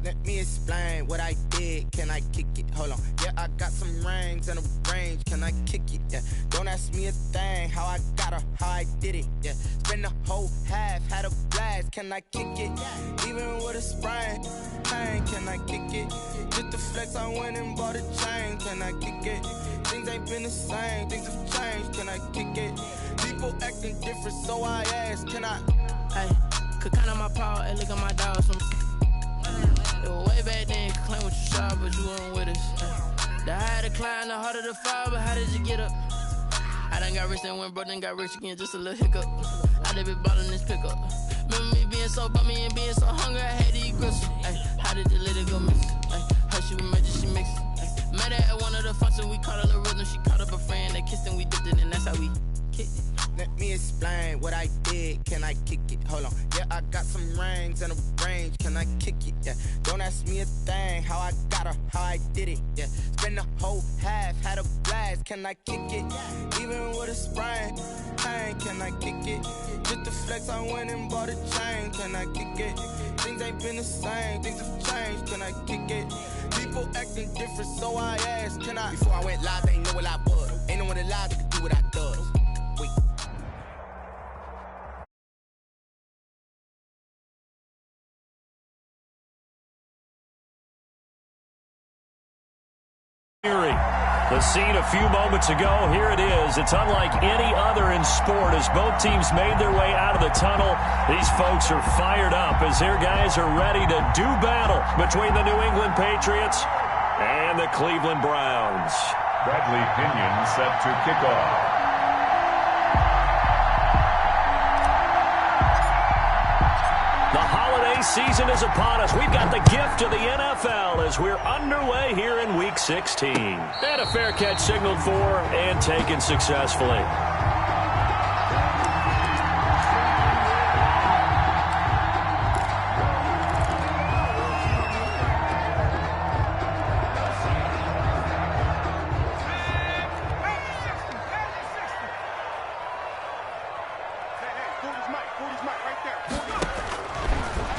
Let me explain what I did. Can I kick it? Hold on. Yeah, I got some rings and a range. Can I kick it? Yeah. Don't ask me a thing. How I got her, how I did it. Yeah. Spend the whole half, had a blast. Can I kick it? Even with a sprain, pain. Can I kick it? Just the flex, I went and bought a chain. Can I kick it? Things ain't been the same. Things have changed. Can I kick it? People acting different, so I ask. Can I? Hey, could count on my power. Hey, look at my dog. Way back then, you could claim what you saw, but you weren't with us. The higher the climb, the harder the fall, but how did you get up? I done got rich and went broke, then got rich again, just a little hiccup. I done been ballin' this pickup. Remember me being so bummy and being so hungry, I had to eat gristle. Ay, how did you let it go miss? How she remember she mixed it. Met her at one of the functions, we caught a little rhythm, she caught up a friend, they kissed and we dipped it, and that's how we kicked it. Let me explain what I did. Can I kick it? Hold on. Yeah, I got some rings and a range. Can I kick it? Yeah. Don't ask me a thing. How I got her, how I did it. Yeah. Spend the whole half, had a blast. Can I kick it? Even with a sprain, pain. Can I kick it? Just the flex, I went and bought a chain. Can I kick it? Things ain't been the same. Things have changed. Can I kick it? People acting different, so I asked. Can I? Before I went live, they ain't know what I was. Ain't no one alive that could do what I does. Wait. The scene a few moments ago, here it is. It's unlike any other in sport as both teams made their way out of the tunnel. These folks are fired up as their guys are ready to do battle between the New England Patriots and the Cleveland Browns. Bradley Pinion set to kick off. The holiday season is upon us. We've got the gift of the NFL as we're underway here in Week 16. And a fair catch signaled for and taken successfully.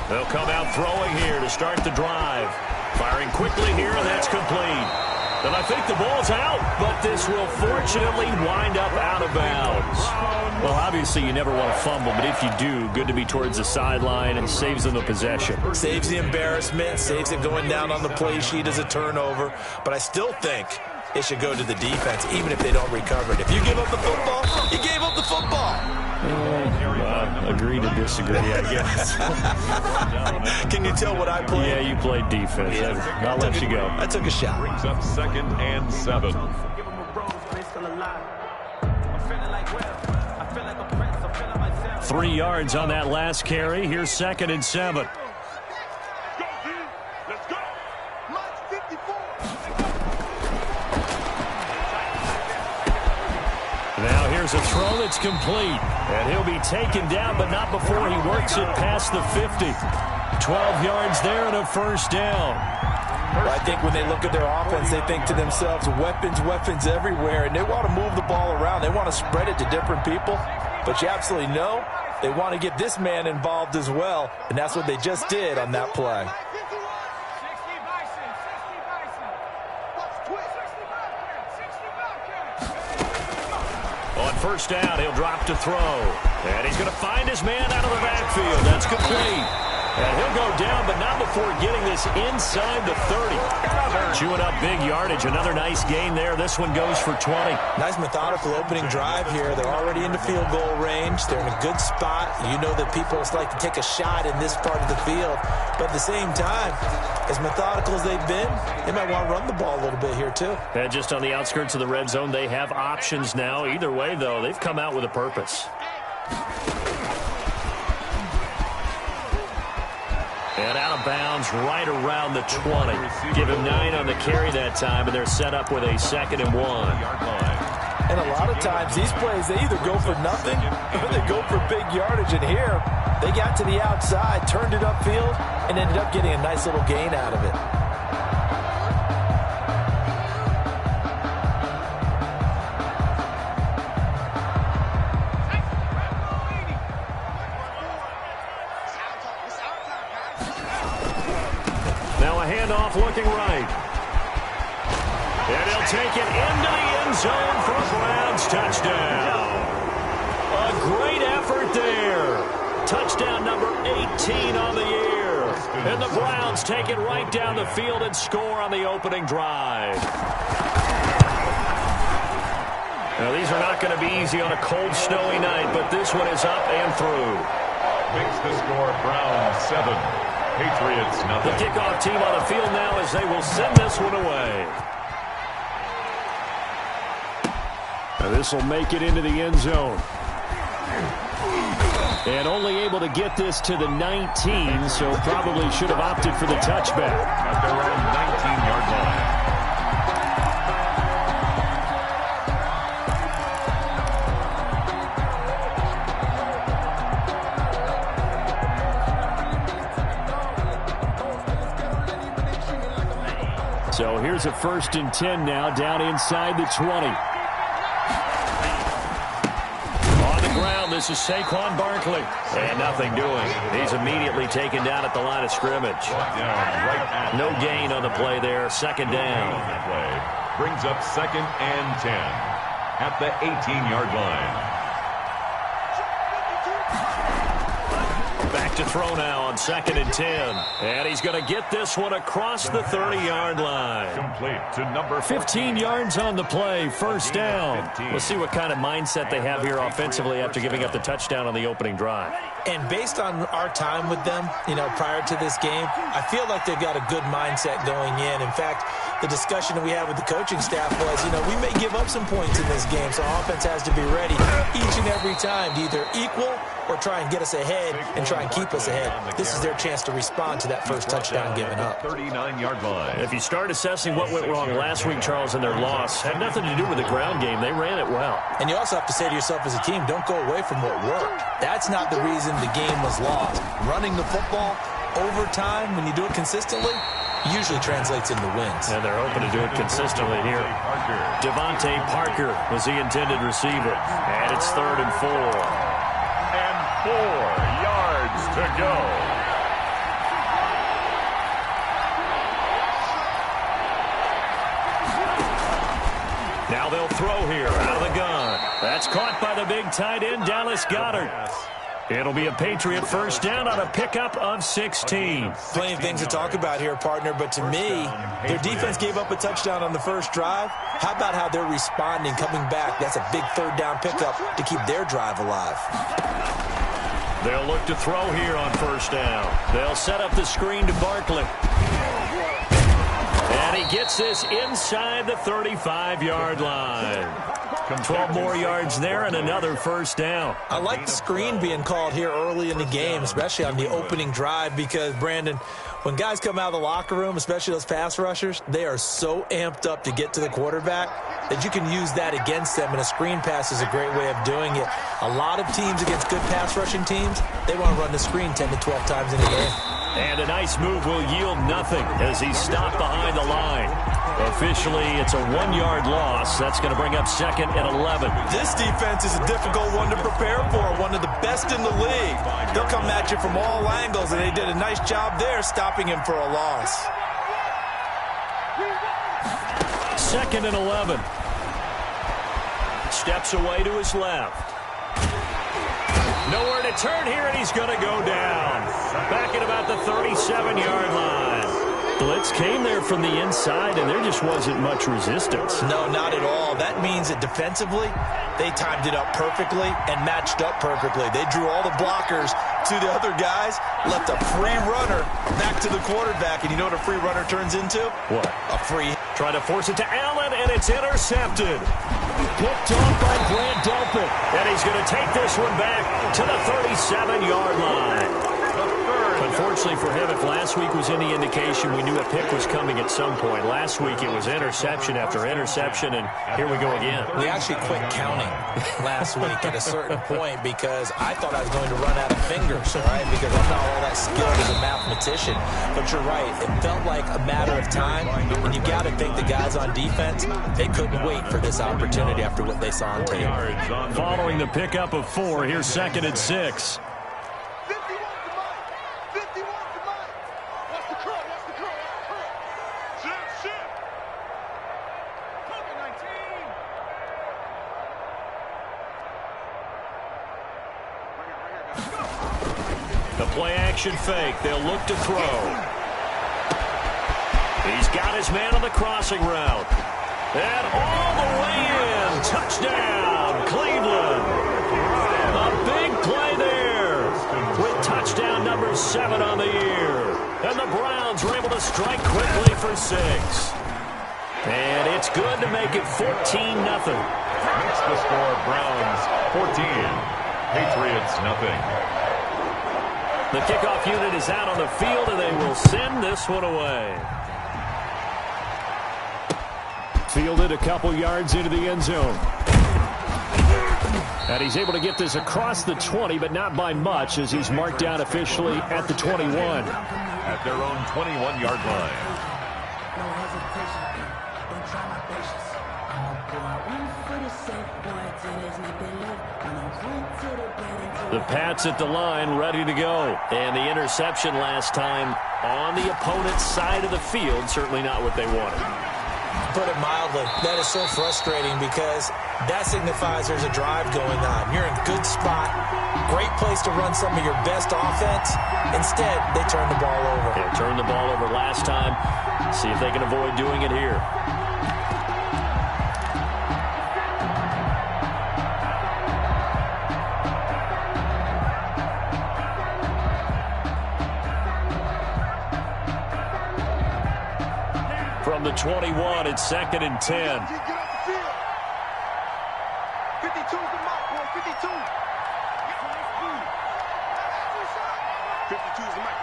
They'll come out throwing here to start the drive. Firing quickly here, and that's complete. And I think the ball's out, but this will fortunately wind up out of bounds. Well, obviously you never want to fumble, but if you do, good to be towards the sideline and saves them the possession. Saves the embarrassment, saves it going down on the play sheet as a turnover. But I still think it should go to the defense, even if they don't recover it. If you give up the football, you gave up the football. Agree to disagree, I guess. Can you tell what I played? Yeah, you played defense. Yeah. I'll let you go. I took a shot. Brings up 2nd and 7. 3 yards on that last carry. Here's 2nd and 7. Now here's a throw that's complete. And he'll be taken down, but not before he works it past the 50. 12 yards there and a first down. Well, I think when they look at their offense, they think to themselves, weapons, weapons everywhere, and they want to move the ball around. They want to spread it to different people. But you absolutely know they want to get this man involved as well, and that's what they just did on that play. On first down, he'll drop to throw. And he's going to find his man out of the backfield. That's complete. And he'll go down, but not before getting this inside the 30. Chewing up big yardage. Another nice gain there. This one goes for 20. Nice methodical opening drive here. They're already into field goal range. They're in a good spot. You know that people like to take a shot in this part of the field. But at the same time, as methodical as they've been, they might want to run the ball a little bit here too. And just on the outskirts of the red zone, they have options now. Either way, though, they've come out with a purpose. And out of bounds right around the 20. Give him 9 on the carry that time, and they're set up with a 2nd and 1. And a lot of times, these plays, they either go for nothing or they go for big yardage. And here, they got to the outside, turned it upfield, and ended up getting a nice little gain out of it. Now a handoff looking right. And he'll take it into the end zone for a Browns touchdown. A great effort there. Touchdown number 18 on the year. And the Browns take it right down the field and score on the opening drive. Now, these are not going to be easy on a cold, snowy night, but this one is up and through. Makes the score Browns 7, Patriots nothing. The kickoff team on the field now as they will send this one away. Now, this will make it into the end zone. And only able to get this to the 19, so probably should have opted for the touchback. At their own 19-yard line. So here's a 1st and 10 now, down inside the 20. On the ground, this is Saquon Barkley. And nothing doing. He's immediately taken down at the line of scrimmage. No gain on the play there. 2nd down. Brings up 2nd and 10 at the 18-yard line. Back to throw now on 2nd and 10. And he's going to get this one across the 30-yard line. Complete to number 15 yards on the play, 1st down. We'll see what kind of mindset they have here offensively after giving up the touchdown on the opening drive. And based on our time with them, prior to this game, I feel like they've got a good mindset going in. In fact, the discussion that we had with the coaching staff was, we may give up some points in this game, so our offense has to be ready each and every time to either equal or try and get us ahead and try and keep us ahead. This is their chance to respond to that first touchdown given up. 39-yard line. If you start assessing what went wrong last week, Charles, in their loss, had nothing to do with the ground game. They ran it well. And you also have to say to yourself as a team, don't go away from what worked. That's not the reason the game was lost. Running the football over time, when you do it consistently, usually translates into wins. And they're hoping to do it consistently here. Devontae Parker was the intended receiver. And it's 3rd and 4. And 4 yards to go. Now they'll throw here out of the gun. That's caught by the big tight end, Dallas Goedert. It'll be a Patriot 1st down on a pickup of 16. Plenty of things to talk about here, partner, but to me, their defense gave up a touchdown on the first drive. How about how they're responding, coming back? That's a big 3rd down pickup to keep their drive alive. They'll look to throw here on 1st down. They'll set up the screen to Barkley. And he gets this inside the 35-yard line. 12 more yards there and another 1st down. I like the screen being called here early in the game, especially on the opening drive, because, Brandon, when guys come out of the locker room, especially those pass rushers, they are so amped up to get to the quarterback that you can use that against them, and a screen pass is a great way of doing it. A lot of teams against good pass rushing teams, they want to run the screen 10 to 12 times in a game. And a nice move will yield nothing as he's stopped behind the line. Officially, it's a 1-yard loss. That's going to bring up 2nd and 11. This defense is a difficult one to prepare for, one of the best in the league. They'll come at you from all angles, and they did a nice job there stopping him for a loss. 2nd and 11. Steps away to his left. Nowhere to turn here, and he's going to go down. Back at about the 37-yard line. Blitz came there from the inside, and there just wasn't much resistance. No, not at all. That means that defensively, they timed it up perfectly and matched up perfectly. They drew all the blockers to the other guys, left a free runner back to the quarterback, and you know what a free runner turns into? What? A free. Trying to force it to Allen, and it's intercepted. Picked off by Grant Delpit, and he's going to take this one back to the 37-yard line. Unfortunately for him, if last week was any indication, we knew a pick was coming at some point. Last week it was interception after interception, and here we go again. We actually quit counting last week at a certain point because I thought I was going to run out of fingers, all right, because I'm not all that skilled as a mathematician. But you're right. It felt like a matter of time, and you got to think the guys on defense, they couldn't wait for this opportunity after what they saw on tape. Following the pickup of 4, here's 2nd and 6. The play-action fake. They'll look to throw. He's got his man on the crossing route. And all the way in. Touchdown, Cleveland. A big play there with touchdown number 7 on the year. And the Browns were able to strike quickly for 6. And it's good to make it 14-0. Makes the score Browns 14, Patriots nothing. The kickoff unit is out on the field, and they will send this one away. Fielded a couple yards into the end zone. And he's able to get this across the 20, but not by much, as he's marked down officially at the 21. At their own 21-yard line. The Pats at the line, ready to go. And the interception last time on the opponent's side of the field, certainly not what they wanted. Put it mildly, that is so frustrating because that signifies there's a drive going on. You're in a good spot, great place to run some of your best offense. Instead, they turn the ball over. They turned the ball over last time. See if they can avoid doing it here. From the 21, it's 2nd and 10. Get off the field. 52's the mark, boy. 52. 52's the mark.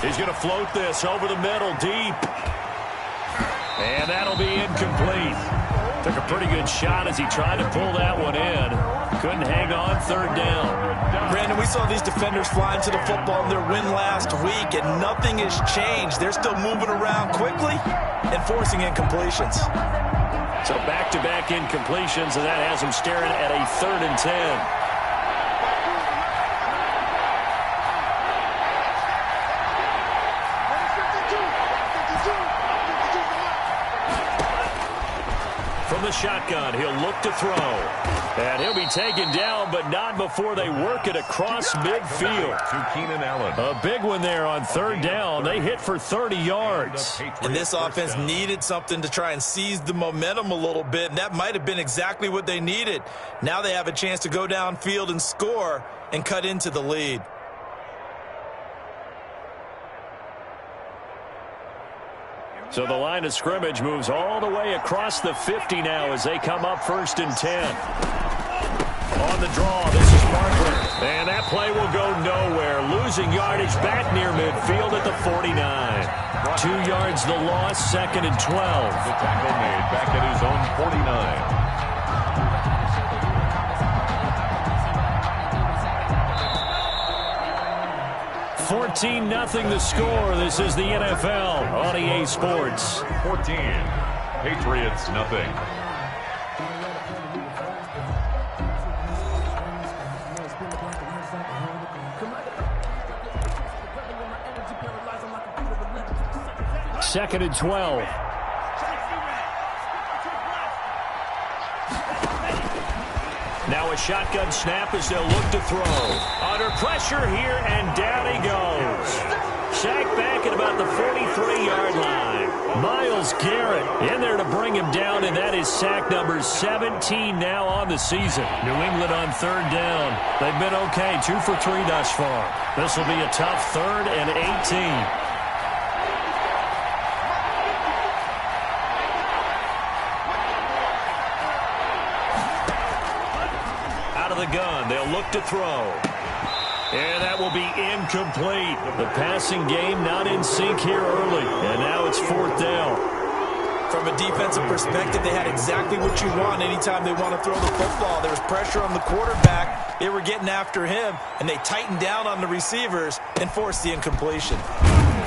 He's going to float this over the middle, deep. And that'll be incomplete. Took a pretty good shot as he tried to pull that one in. Couldn't hang on, 3rd down. Brandon, we saw these defenders flying to the football in their win last week, and nothing has changed. They're still moving around quickly and forcing incompletions. So back-to-back incompletions, and that has them staring at a 3rd and 10. From the shotgun, he'll look to throw. And he'll be taken down, but not before they work it across midfield. To Keenan Allen. A big one there on 3rd down. They hit for 30 yards. And this offense needed something to try and seize the momentum a little bit, and that might have been exactly what they needed. Now they have a chance to go downfield and score and cut into the lead. So the line of scrimmage moves all the way across the 50 now as they come up 1st and 10. On the draw, this is Barkley. And that play will go nowhere. Losing yardage back near midfield at the 49. 2 yards the loss, 2nd and 12. The tackle made back at his own 49. 14-0 the score. This is the NFL on EA Sports. 14. Patriots nothing. Second and 12. Now a shotgun snap as they'll look to throw. Under pressure here, and down he goes. Sacked back at about the 43-yard line. Myles Garrett in there to bring him down, and that is sack number 17 now on the season. New England on 3rd down. They've been okay, 2 for 3 thus far. This will be a tough 3rd and 18. The gun, they'll look to throw. And that will be incomplete. The passing game not in sync here early. And now it's 4th down. From a defensive perspective, they had exactly what you want anytime they want to throw the football. There was pressure on the quarterback. They were getting after him, and they tightened down on the receivers and forced the incompletion.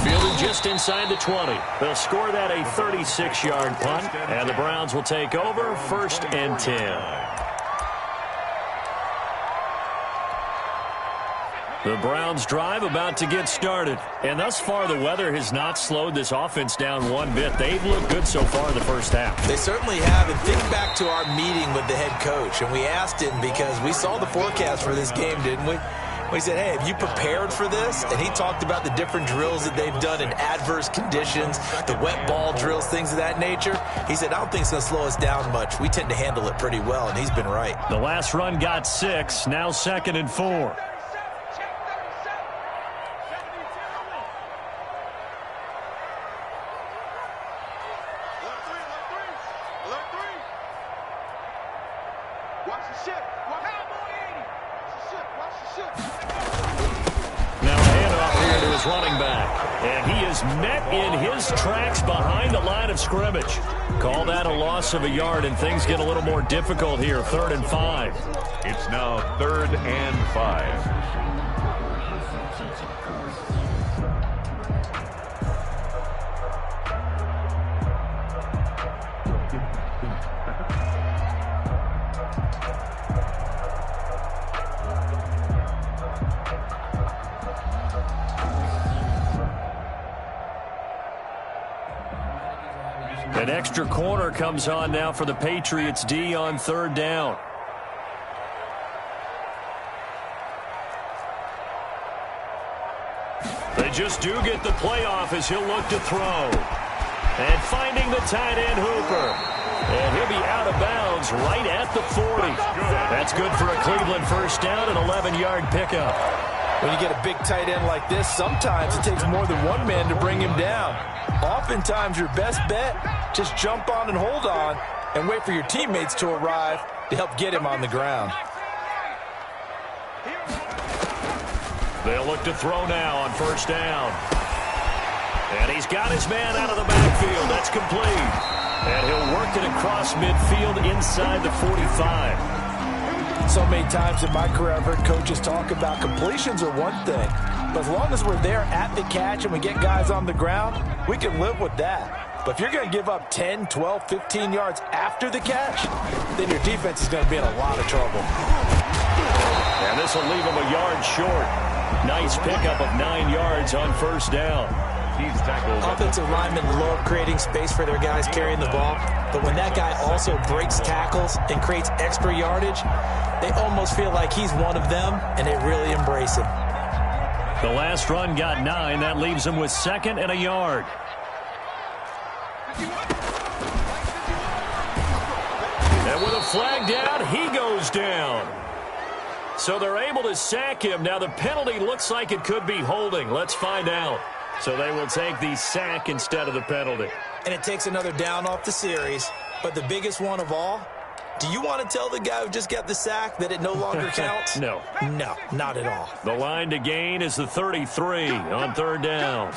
Fielded just inside the 20. They'll score that a 36-yard punt, and the Browns will take over 1st and 10. The Browns' drive about to get started. And thus far, the weather has not slowed this offense down one bit. They've looked good so far in the first half. They certainly have. And think back to our meeting with the head coach. And we asked him because we saw the forecast for this game, didn't we? We said, hey, have you prepared for this? And he talked about the different drills that they've done in adverse conditions, the wet ball drills, things of that nature. He said, I don't think it's going to slow us down much. We tend to handle it pretty well, and he's been right. The last run got 6, now 2nd and 4. Running back, and he is met in his tracks behind the line of scrimmage. Call that a loss of a yard, and things get a little more difficult here. 3rd and 5. It's now 3rd and 5. An extra corner comes on now for the Patriots D on 3rd down. They just do get the playoff as he'll look to throw. And finding the tight end Hooper. And he'll be out of bounds right at the 40. That's good for a Cleveland first down, an 11-yard pickup. When you get a big tight end like this, sometimes it takes more than one man to bring him down. Oftentimes, your best bet, just jump on and hold on and wait for your teammates to arrive to help get him on the ground. They'll look to throw now on 1st down. And he's got his man out of the backfield. That's complete. And he'll work it across midfield inside the 45. So many times in my career, I've heard coaches talk about completions are one thing. But as long as we're there at the catch and we get guys on the ground, we can live with that. But if you're going to give up 10, 12, 15 yards after the catch, then your defense is going to be in a lot of trouble. And this will leave him a yard short. Nice pickup of 9 yards on 1st down. Offensive linemen love creating space for their guys carrying the ball, but when that guy also breaks tackles and creates extra yardage, they almost feel like he's one of them, and they really embrace him. The last run got 9. That leaves him with 2nd and a yard. And with a flag down, he goes down. So they're able to sack him. Now the penalty looks like it could be holding. Let's find out. So they will take the sack instead of the penalty. And it takes another down off the series. But the biggest one of all, do you want to tell the guy who just got the sack that it no longer counts? No. No, not at all. The line to gain is the 33 on 3rd down.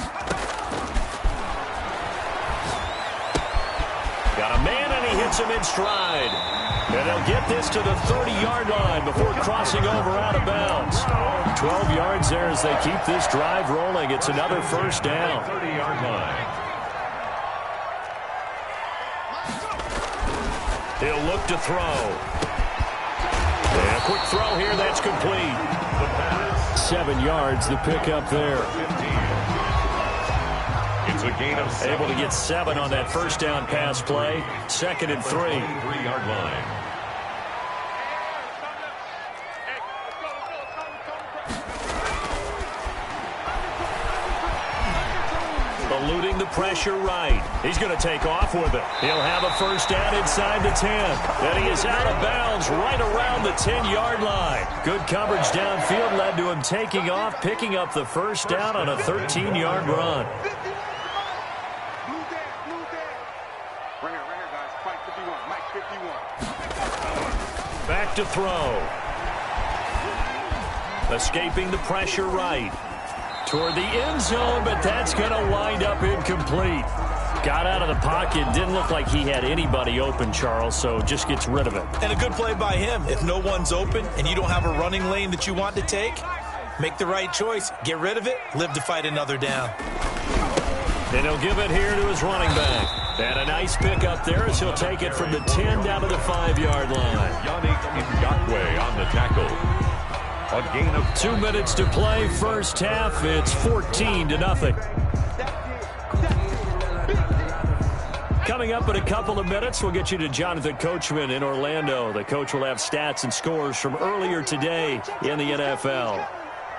Got a man, and he hits him in stride. And they'll get this to the 30-yard line before crossing over out of bounds. 12 yards there as they keep this drive rolling. It's another 1st down. 30-yard line. He'll look to throw. And a quick throw here. That's complete. 7 yards, the pickup there. 15. It's a gain of 7. Able to get 7 on that 1st down pass play. 2nd and 3. 3-yard line. Eluding the pressure right. He's going to take off with it. He'll have a 1st down inside the 10. And he is out of bounds right around the 10-yard line. Good coverage downfield led to him taking off, picking up the 1st down on a 13-yard run. Back to throw. Escaping the pressure right. Toward the end zone, but that's going to wind up incomplete. Got out of the pocket. Didn't look like he had anybody open, Charles, so just gets rid of it. And a good play by him. If no one's open and you don't have a running lane that you want to take, make the right choice. Get rid of it. Live to fight another down. And he'll give it here to his running back. And a nice pickup there as he'll take it from the 10 down to the 5-yard line. Yannick Ngakoue on the tackle. A gain of 2 minutes to play, first half. It's 14-0. Coming up in a couple of minutes, we'll get you to Jonathan Coachman in Orlando. The coach will have stats and scores from earlier today in the NFL.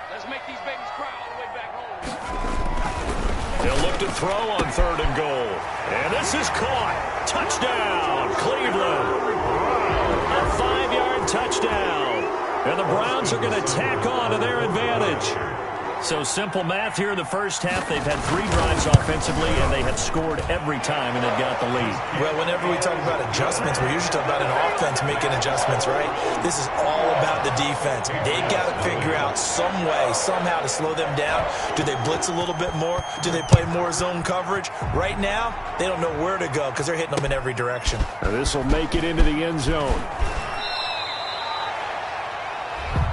Let's make these babies cry all the way back home. They'll look to throw on 3rd and goal. And this is caught. Touchdown, Cleveland. A 5-yard touchdown. And the Browns are going to tack on to their advantage. So simple math here in the first half. They've had 3 drives offensively, and they have scored every time, and they've got the lead. Well, whenever we talk about adjustments, we usually talk about an offense making adjustments, right? This is all about the defense. They've got to figure out some way, somehow to slow them down. Do they blitz a little bit more? Do they play more zone coverage? Right now, they don't know where to go because they're hitting them in every direction. Now this will make it into the end zone.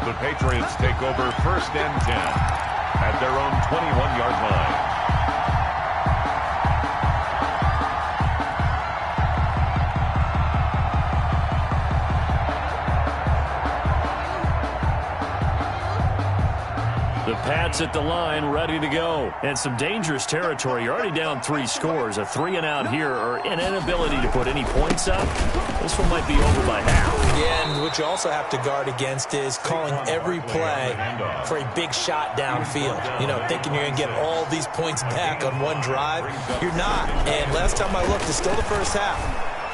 the Patriots take over 1st and 10 at their own 21-yard line. The Pats at the line, ready to go. And some dangerous territory. You're already down 3 scores. A 3-and-out here, or an inability to put any points up. This one might be over by half. Yeah, and what you also have to guard against is calling every play for a big shot downfield. You know, thinking you're going to get all these points back on one drive. You're not. And last time I looked, it's still the first half.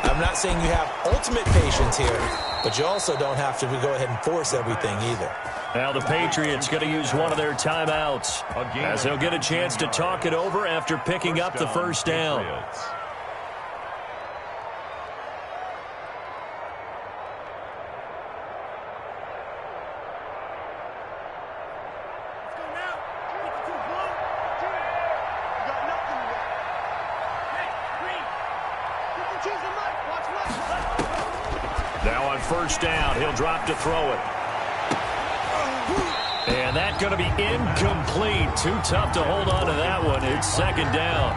I'm not saying you have ultimate patience here, but you also don't have to go ahead and force everything either. Now the Patriots going to use one of their timeouts as they'll get a chance to talk it over after picking up the first down. Now on first down, he'll drop to throw it. And that's going to be incomplete. Too tough to hold on to that one. It's 2nd down.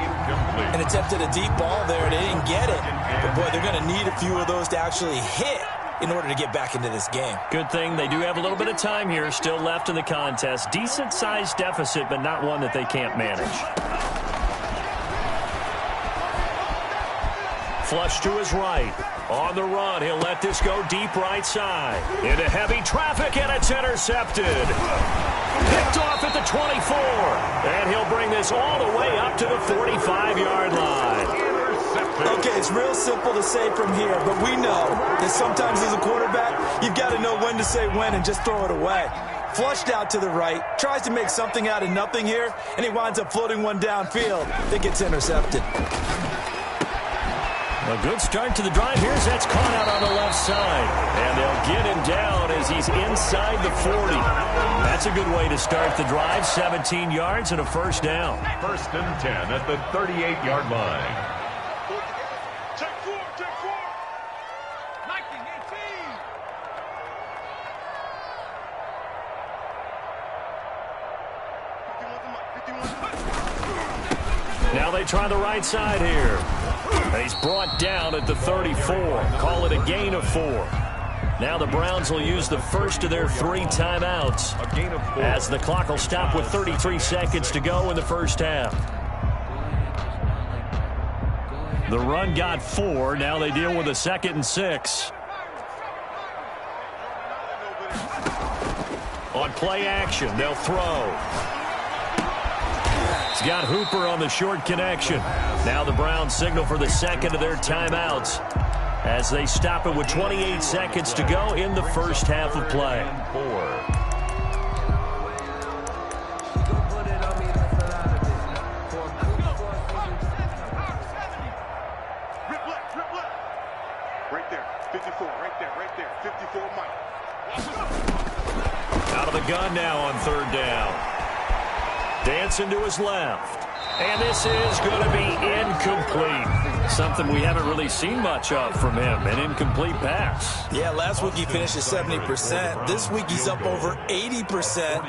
And attempted a deep ball there, and they didn't get it. But, boy, they're going to need a few of those to actually hit in order to get back into this game. Good thing they do have a little bit of time here still left in the contest. Decent-sized deficit, but not one that they can't manage. Flush to his right. On the run, he'll let this go deep right side. Into heavy traffic, and it's intercepted. Picked off at the 24. And he'll bring this all the way up to the 45-yard line. Okay, it's real simple to say from here, but we know that sometimes as a quarterback, you've got to know when to say when and just throw it away. Flushed out to the right, tries to make something out of nothing here, and he winds up floating one downfield that gets intercepted. A good start to the drive. Here's that's caught out on the left side. And they'll get him down as he's inside the 40. That's a good way to start the drive. 17 yards and a first down. 1st and 10 at the 38-yard line. Take 4, take 4. 19, 18. Now they try the right side here. And he's brought down at the 34. Call it a gain of 4. Now the Browns will use the first of their 3 timeouts A gain of 4. as the clock will stop with 33 seconds to go in the first half. The run got 4. Now they deal with a 2nd and 6. On play action, they'll throw. He's got Hooper on the short connection. Now the Browns signal for the 2nd of their timeouts as they stop it with 28 seconds to go in the first half of play. 4. Rip left. Right there, 54, right there, 54 Mike. Out of the gun now on 3rd down. Dancing to his left. And this is going to be incomplete. Something we haven't really seen much of from him, an incomplete pass. Yeah, last week he finished at 70%. This week he's up over 80%.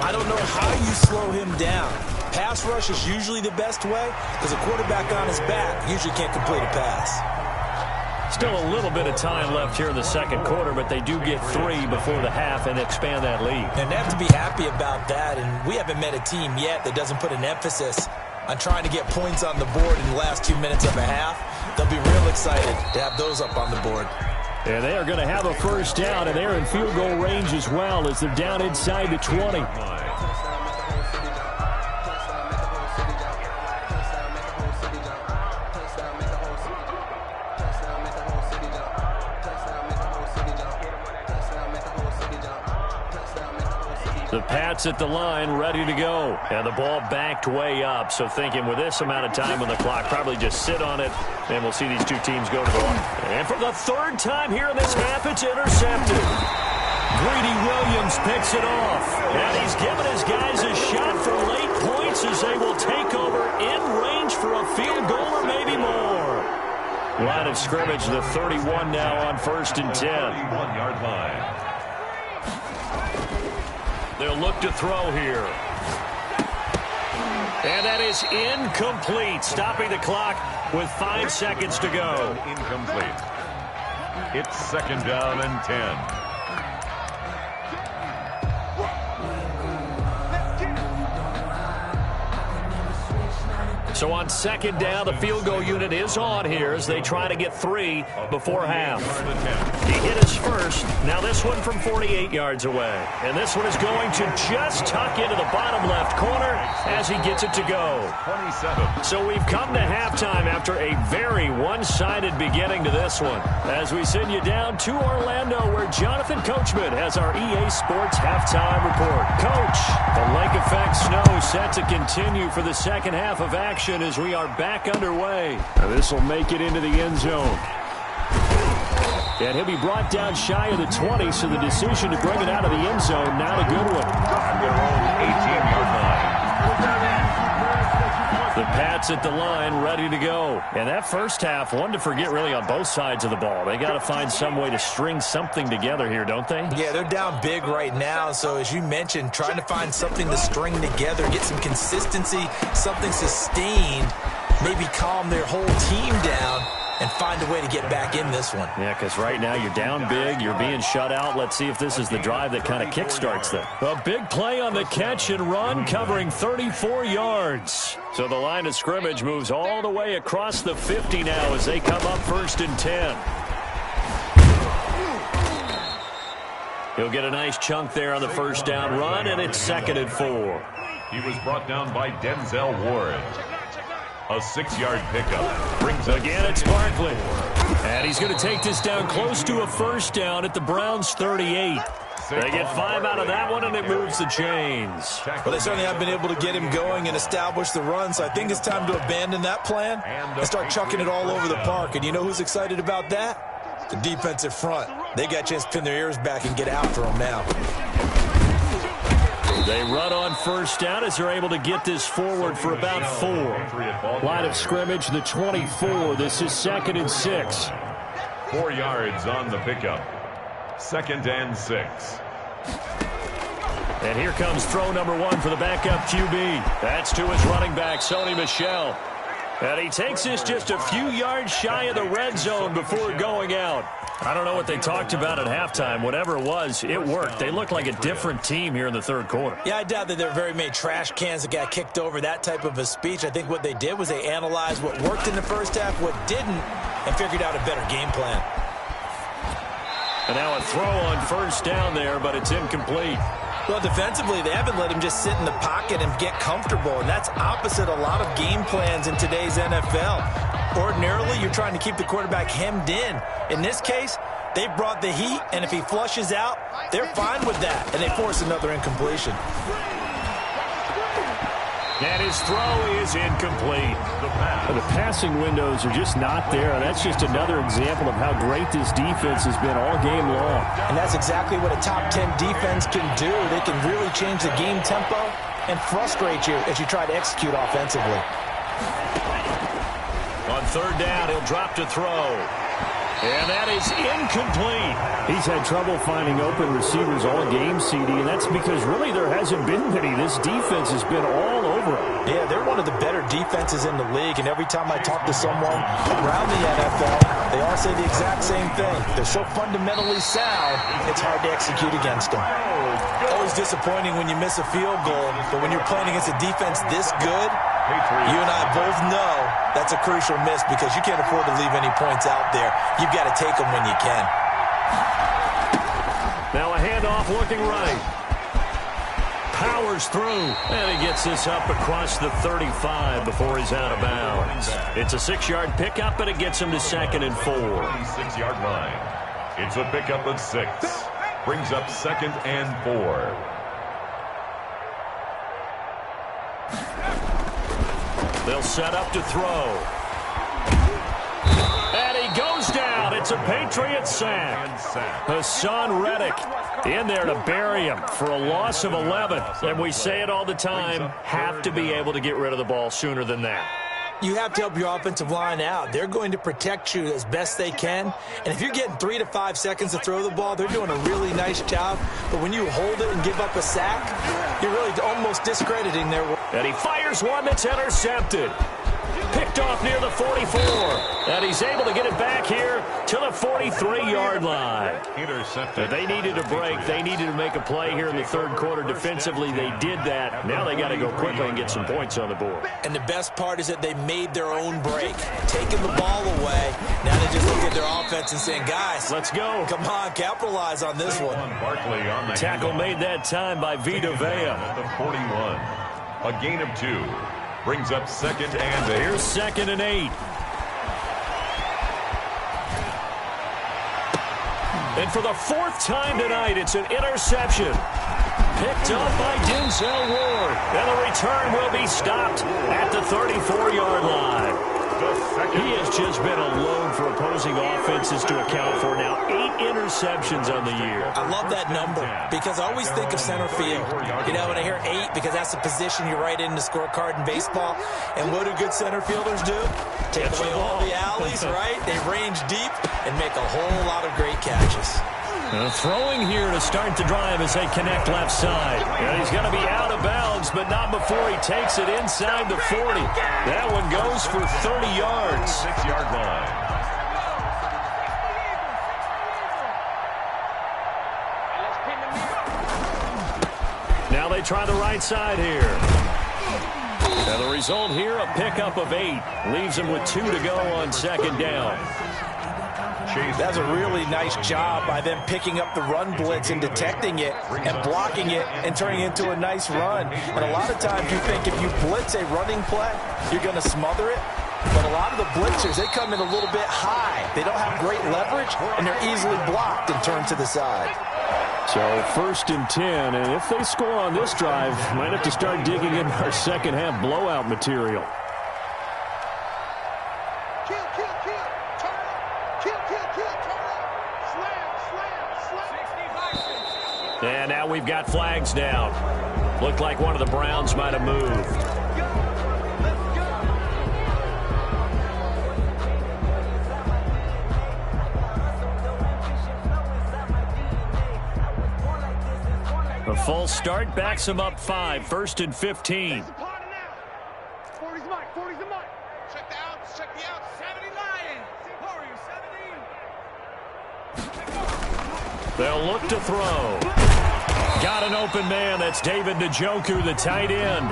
I don't know how you slow him down. Pass rush is usually the best way because a quarterback on his back usually can't complete a pass. still a little bit of time left here in the second quarter, but they do get 3 before the half and expand that lead. And they have to be happy about that, and we haven't met a team yet that doesn't put an emphasis on trying to get points on the board in the last 2 minutes of a half. They'll be real excited to have those up on the board. And they are going to have a first down, and they're in field goal range as well as they're down inside the 20. The Pats at the line, ready to go. And the ball backed way up. So thinking with this amount of time on the clock, probably just sit on it, and we'll see these two teams go to the line. And for the third time here in this half, it's intercepted. Greedy Williams picks it off. And he's giving his guys a shot for late points as they will take over in range for a field goal or maybe more. Line of scrimmage, the 31 now on 1st and 10. 31-yard line. They'll look to throw here. And that is incomplete, stopping the clock with 5 seconds to go. Incomplete. It's 2nd down and 10. So on 2nd down, the field goal unit is on here as they try to get 3 before half. He hit his first. Now this one from 48 yards away. And this one is going to just tuck into the bottom left corner as he gets it to go. 27. So we've come to halftime after a very one-sided beginning to this one. As we send you down to Orlando, where Jonathan Coachman has our EA Sports halftime report. Coach, the lake effect snow set to continue for the second half of action as we are back underway. This will make it into the end zone. And he'll be brought down shy of the 20, so the decision to bring it out of the end zone, not a good one. At their own 18-yard line. The Pats at the line, ready to go. And that first half, one to forget really on both sides of the ball. They got to find some way to string something together here, don't they? Yeah, they're down big right now. So as you mentioned, trying to find something to string together, get some consistency, something sustained, maybe calm their whole team down and find a way to get back in this one. Yeah, because right now you're down big, you're being shut out. Let's see if this is the drive that kind of kickstarts them. A big play on the catch and run, covering 34 yards. So the line of scrimmage moves all the way across the 50 now as they come up 1st and 10. He'll get a nice chunk there on the first down run, and it's 2nd and 4. He was brought down by Denzel Ward. A 6-yard pickup brings up. Again, it's Barkley. And he's going to take this down close to a first down at the Browns' 38. They get 5 out of that one, and it moves the chains. Well, they certainly have been able to get him going and establish the run, so I think it's time to abandon that plan and start chucking it all over the park. And you know who's excited about that? The defensive front. They got a chance to pin their ears back and get after him now. They run on first down as they're able to get this forward for about 4. Line of scrimmage, the 24. This is 2nd and 6. 4 yards on the pickup. 2nd and 6. And here comes throw number 1 for the backup QB. That's to his running back, Sony Michel. And he takes this just a few yards shy of the red zone before going out. I don't know what they talked about at halftime. Whatever it was, it worked. They look like a different team here in the third quarter. Yeah, I doubt that there are very many trash cans that got kicked over, that type of a speech. I think what they did was they analyzed what worked in the first half, what didn't, and figured out a better game plan. And now a throw on first down there, but it's incomplete. Well, defensively, they haven't let him just sit in the pocket and get comfortable, and that's opposite a lot of game plans in today's NFL. Ordinarily, you're trying to keep the quarterback hemmed in. In this case, they brought the heat, and if he flushes out, they're fine with that, and they force another incompletion. And his throw is incomplete. The passing windows are just not there, and that's just another example of how great this defense has been all game long. And that's exactly what a top 10 defense can do. They can really change the game tempo and frustrate you as you try to execute offensively. On third down, he'll drop to throw. And that is incomplete. He's had trouble finding open receivers all game, CD, and that's because really there hasn't been many. This defense has been all over him. Yeah, they're one of the better defenses in the league, and every time I talk to someone around the NFL, they all say the exact same thing. They're so fundamentally sound, it's hard to execute against them. Always disappointing when you miss a field goal, but when you're playing against a defense this good, you and I both know that's a crucial miss because you can't afford to leave any points out there. You've got to take them when you can. Now a handoff looking right. Powers through, and he gets this up across the 35 before he's out of bounds. It's a 6-yard pickup, and it gets him to 2nd and 4. 26-yard line. It's a pickup of 6. Brings up 2nd and 4. They'll set up to throw. And he goes down. It's a Patriot sack. Hassan Reddick in there to bury him for a loss of 11. And we say it all the time, have to be able to get rid of the ball sooner than that. You have to help your offensive line out. They're going to protect you as best they can. And if you're getting 3 to 5 seconds to throw the ball, they're doing a really nice job. But when you hold it and give up a sack, you're really almost discrediting their work. And he fires one that's intercepted. Picked off near the 44. And he's able to get it back here to the 43-yard line. Intercepted. They needed a break. They needed to make a play here in the third quarter defensively. They did that. Now they got to go quickly and get some points on the board. And the best part is that they made their own break, taking the ball away. Now they just look at their offense and saying, guys, let's go. Come on, capitalize on this one. Barkley on the tackle made that time by Vita Vea. At the 41. A gain of 2. Brings up 2nd and 8. Here's 2nd and 8. And for the 4th time tonight, it's an interception. Picked up by Denzel Ward. And the return will be stopped at the 34-yard line. He has just been a load for opposing offenses to account for now. 8 interceptions on the year. I love that number because I always think of center field. You know, when I hear 8, because that's the position you write in the scorecard in baseball. And what do good center fielders do? Take away all the alleys, right? They range deep and make a whole lot of great catches. Throwing here to start the drive as they connect left side. And he's going to be out of bounds, but not before he takes it inside the 40. That one goes for 30 yards. 6-yard line. Now they try the right side here. And the result here, a pickup of 8. Leaves him with 2 to go on 2nd down. That's a really nice job by them picking up the run blitz and detecting it and blocking it and turning it into a nice run. And a lot of times you think if you blitz a running play, you're going to smother it. But a lot of the blitzers, they come in a little bit high. They don't have great leverage, and they're easily blocked and turned to the side. So 1st and 10, and if they score on this drive, might have to start digging in our second half blowout material. And now we've got flags down. Looked like one of the Browns might have moved. A false start backs him up 5. 1st and 15. 40's the mark. 40's the mark. Check the outs. Check the outs. 70 Lions. Warriors 70. They'll look to throw. Got an open man. That's David Njoku, the tight end.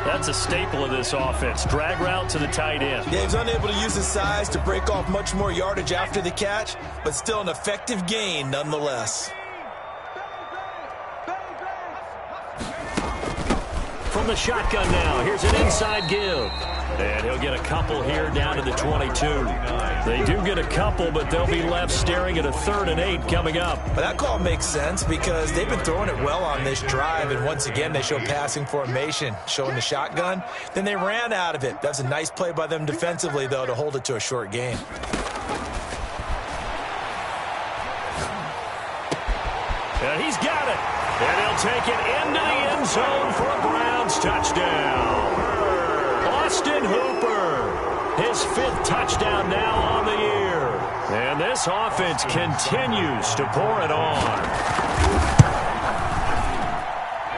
That's a staple of this offense. Drag route to the tight end. Yeah, he's unable to use his size to break off much more yardage after the catch, but still an effective gain nonetheless. From the shotgun now, here's an inside give. And he'll get a couple here down to the 22. They do get a couple, but they'll be left staring at a 3rd and 8 coming up. But that call makes sense because they've been throwing it well on this drive, and once again they show passing formation, showing the shotgun. Then they ran out of it. That's a nice play by them defensively, though, to hold it to a short game. And he's got it. And he'll take it into the end zone for a Browns touchdown. Austin Hooper, his 5th touchdown now on the year. And this offense continues to pour it on.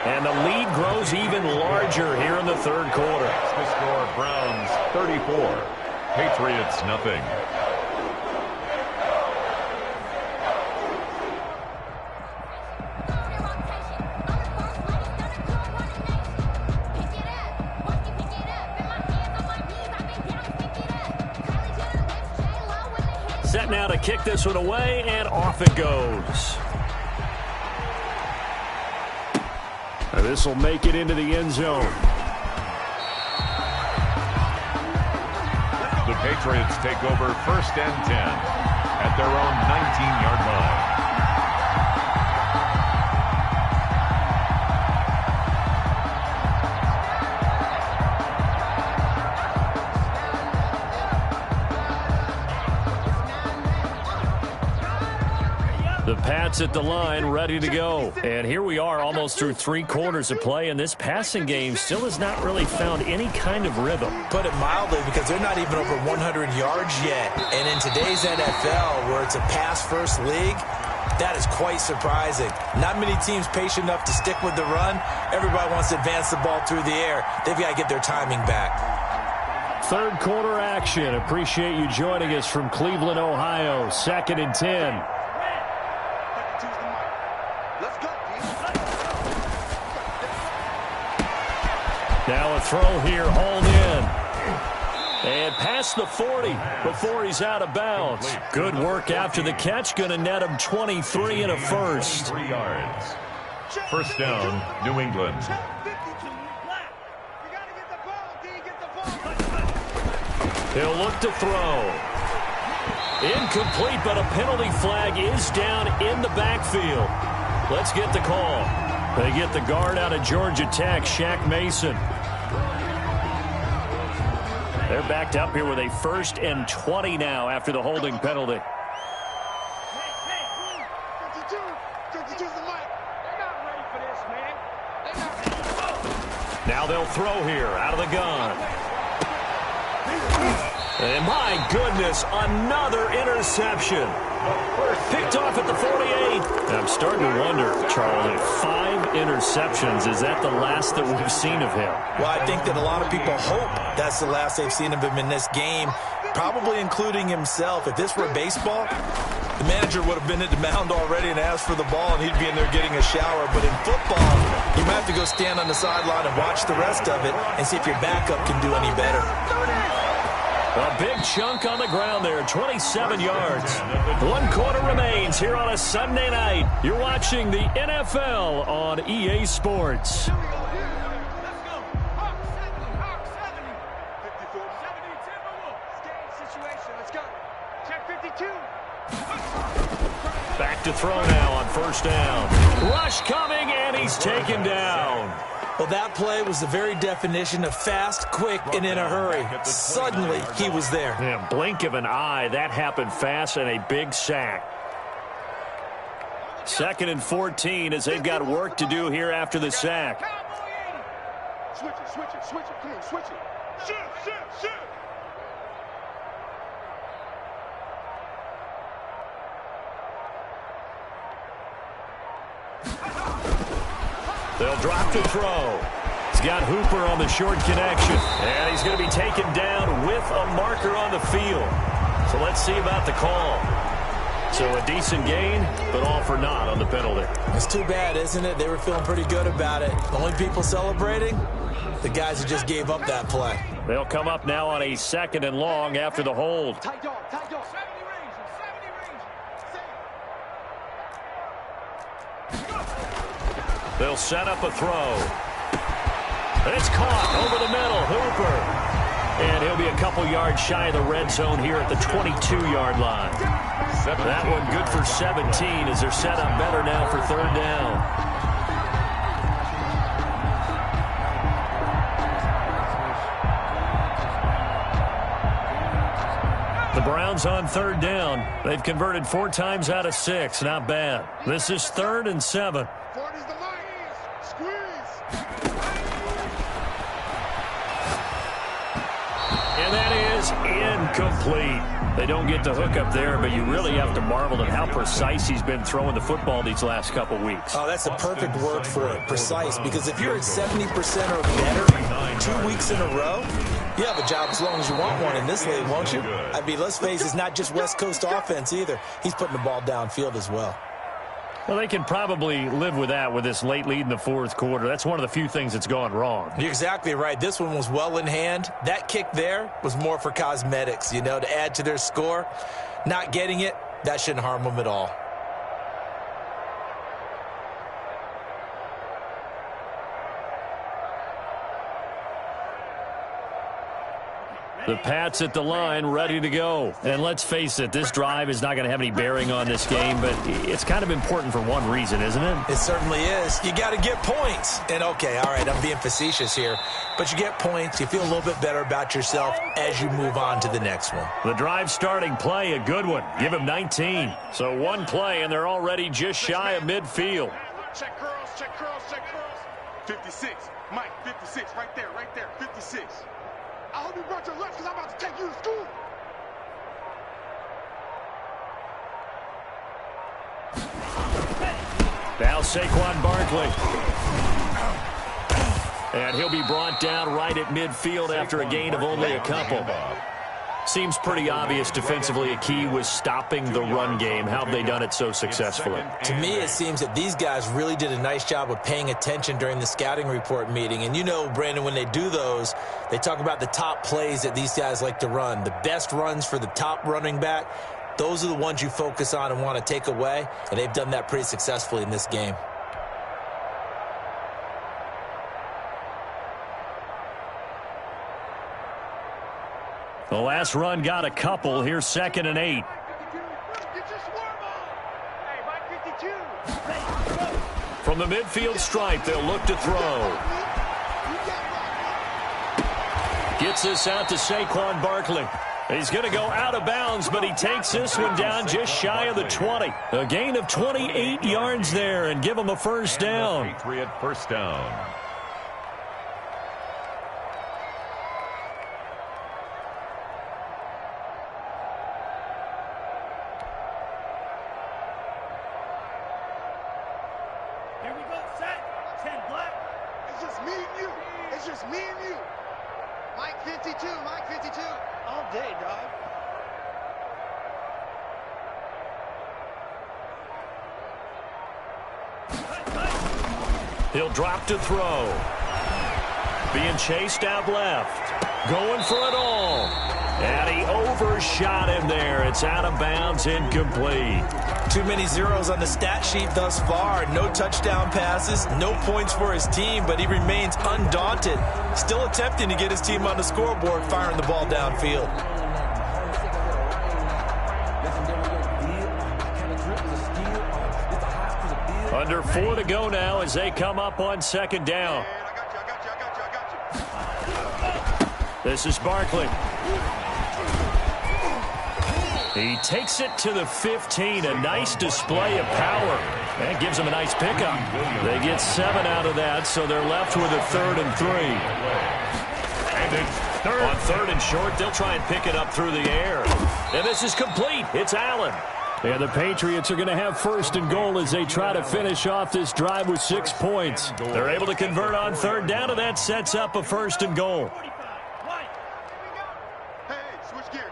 And the lead grows even larger here in the third quarter. The score, Browns 34, Patriots nothing. Set now to kick this one away, and off it goes. This will make it into the end zone. The Patriots take over 1st and 10 at their own 19-yard line. The Pats at the line, ready to go. And here we are almost through 3 quarters of play, and this passing game still has not really found any kind of rhythm. Put it mildly, because they're not even over 100 yards yet. And in today's NFL, where it's a pass-first league, that is quite surprising. Not many teams patient enough to stick with the run. Everybody wants to advance the ball through the air. They've got to get their timing back. Third quarter action. Appreciate you joining us from Cleveland, Ohio. 2nd and 10. Now a throw here, hauled in. And past the 40 before he's out of bounds. Good work after the catch. Going to net him 23 and a first. 3 yards. First down, New England. He'll look to throw. Incomplete, but a penalty flag is down in the backfield. Let's get the call. They get the guard out of Georgia Tech, Shaq Mason. They're backed up here with a 1st and 20 now after the holding penalty. Now they'll throw here out of the gun. And my goodness, another interception. Picked off at the 48. I'm starting to wonder, Charlie, 5 interceptions. Is that the last that we've seen of him? Well, I think that a lot of people hope that's the last they've seen of him in this game, probably including himself. If this were baseball, the manager would have been at the mound already and asked for the ball, and he'd be in there getting a shower. But in football, you might have to go stand on the sideline and watch the rest of it and see if your backup can do any better. A big chunk on the ground there, 27 yards. 1 quarter remains here on a Sunday night. You're watching the NFL on EA Sports. Back to throw now on 1st down. Rush coming, and he's taken down. Well, that play was the very definition of fast, quick, and in a hurry. Suddenly, he was there. Yeah, blink of an eye, that happened fast, and a big sack. 2nd and 14 as they've got work to do here after the sack. Switch it, switch it, switch it. Come on, switch it. Shoot, shoot, shoot. They'll drop to throw. He's got Hooper on the short connection. And he's going to be taken down with a marker on the field. So let's see about the call. So a decent gain, but all for naught on the penalty. It's too bad, isn't it? They were feeling pretty good about it. The only people celebrating, the guys who just gave up that play. They'll come up now on a 2nd and long after the hold. Tight dog, tight dog. 70 range. They'll set up a throw. It's caught over the middle. Hooper. And he'll be a couple yards shy of the red zone here at the 22-yard line. That one good for 17 as they're set up better now for 3rd down. The Browns on 3rd down. They've converted 4 times out of 6. Not bad. This is 3rd and 7. And that is is incomplete. They don't get the hook up there, but you really have to marvel at how precise he's been throwing the football these last couple weeks. Oh, that's the perfect word for it, precise, because if you're at 70% or better 2 weeks in a row, you have a job as long as you want one in this league, won't you? I mean, let's face it, it's not just West Coast offense either. He's putting the ball downfield as well. Well, they can probably live with that with this late lead in the fourth quarter. That's one of the few things that's gone wrong. You're exactly right. This one was well in hand. That kick there was more for cosmetics, you know, to add to their score. Not getting it, that shouldn't harm them at all. The Pats at the line, ready to go. And let's face it, this drive is not going to have any bearing on this game, but it's kind of important for one reason, isn't it? It certainly is. You got to get points. And, okay, all right, I'm being facetious here, but you get points. You feel a little bit better about yourself as you move on to the next one. The drive starting play, a good one. Give him 19. So one play, and they're already just shy of midfield. Check curls, check curls, check curls. 56. Mike, 56. Right there, 56. I hope you brought your lunch because I'm about to take you to school. Now Saquon Barkley. And he'll be brought down right at midfield after a gain of only a couple. Seems pretty obvious defensively a key was stopping the run game. How have they done it so successfully? To me, it seems that these guys really did a nice job of paying attention during the scouting report meeting. And you know, Brandon, when they do those, they talk about the top plays that these guys like to run. The best runs for the top running back, those are the ones you focus on and want to take away. And they've done that pretty successfully in this game. The last run got a couple. Here's 2nd and 8. From the midfield stripe, they'll look to throw. Gets this out to Saquon Barkley. He's going to go out of bounds, but he takes this one down just shy of the 20. A gain of 28 yards there and give him a first down. Patriot first down. He'll drop to throw. Being chased out left. Going for it all. And he overshot him there. It's out of bounds, incomplete. Too many zeros on the stat sheet thus far. No touchdown passes, no points for his team, but he remains undaunted. Still attempting to get his team on the scoreboard, firing the ball downfield. Under 4 to go now as they come up on 2nd down. This is Barkley. He takes it to the 15. A nice display of power. That gives him a nice pickup. They get 7 out of that, so they're left with a 3rd and 3. On 3rd and short, they'll try and pick it up through the air. And this is complete. It's Allen. And the Patriots are going to have 1st and goal as they try to finish off this drive with 6 points. They're able to convert on 3rd down, and that sets up a 1st and goal. Hey, switch gears.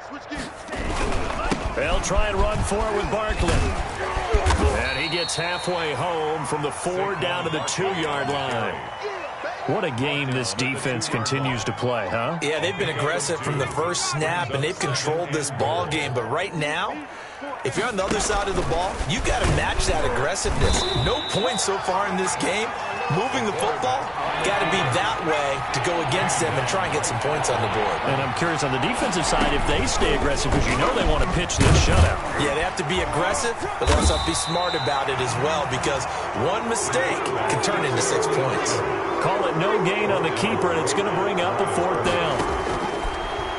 They'll try and run for it with Barkley. And he gets halfway home from the 4 down to the 2-yard line. What a game this defense continues to play, huh? Yeah, they've been aggressive from the first snap, and they've controlled this ball game. But right now, if you're on the other side of the ball, you got to match that aggressiveness. No points so far in this game. Moving the football, got to be that way to go against them and try and get some points on the board. And I'm curious on the defensive side if they stay aggressive, because you know they want to pitch this shutout. Yeah, they have to be aggressive, but they also have to be smart about it as well, because one mistake can turn into 6 points. Call it no gain on the keeper, and it's going to bring up a 4th down.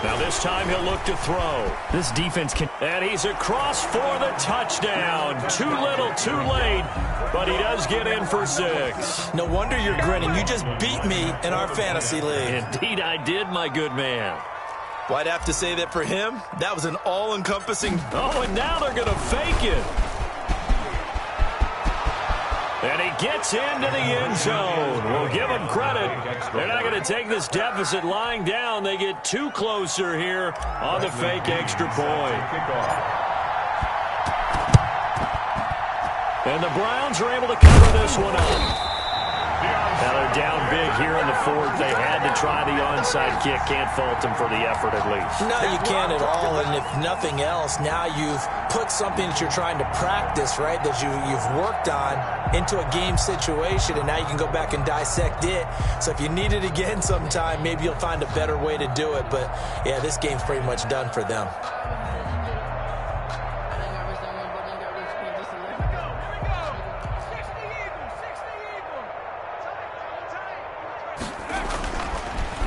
Now this time he'll look to throw. This defense can... And he's across for the touchdown. Too little, too late, but he does get in for 6. No wonder you're grinning. You just beat me in our fantasy league. Indeed I did, my good man. Well, I'd have to say that for him, that was an all-encompassing... Oh, and now they're going to fake it. And he gets into the end zone. We'll give him credit. They're not going to take this deficit lying down. They get too closer here on the fake extra point. And the Browns are able to cover this one up. Now they're down big here in the fourth. They had to try the onside kick. Can't fault them for the effort at least. No, you can't at all. And if nothing else, now you've put something that you're trying to practice, right, that you've worked on into a game situation, and now you can go back and dissect it. So if you need it again sometime, maybe you'll find a better way to do it. But, yeah, this game's pretty much done for them.